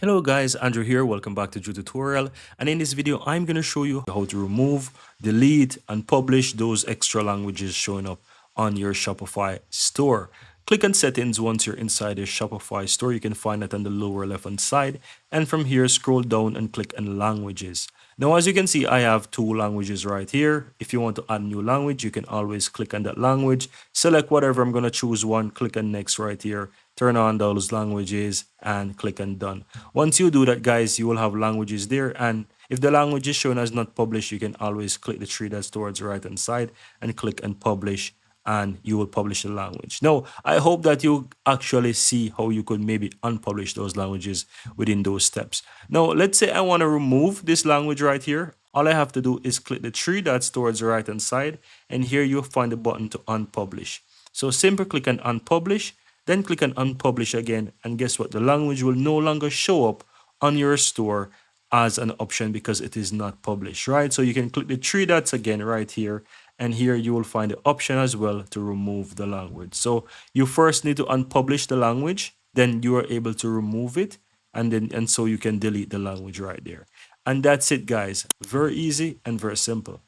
Hello guys, Andrew here. Welcome back to the tutorial. And in this video, I'm going to show you how to remove, delete, and publish those extra languages showing up on your Shopify store. Click on settings once you're inside your Shopify store. You can find it on the lower left hand side. And from here, scroll down and click on languages. Now, as you can see, I have two languages right here. If you want to add a new language, you can always click on that language, select whatever. I'm going to choose one, click on next right here, turn on those languages and click on done. Once you do that, guys, you will have languages there. And if the language is shown as not published, you can always click the three that's towards the right hand side and click on publish, and you will publish the language. Now, I hope that you actually see how you could maybe unpublish those languages within those steps. Now, let's say I want to remove this language right here. All I have to do is click the three dots towards the right hand side, and here you'll find the button to unpublish. So simply click on unpublish, then click on unpublish again, and guess what? The language will no longer show up on your store as an option because it is not published, right? So you can click the three dots again right here, and here you will find the option as well to remove the language. So you first need to unpublish the language, then you are able to remove it, and so you can delete the language right there. And that's it, guys. Very easy and very simple.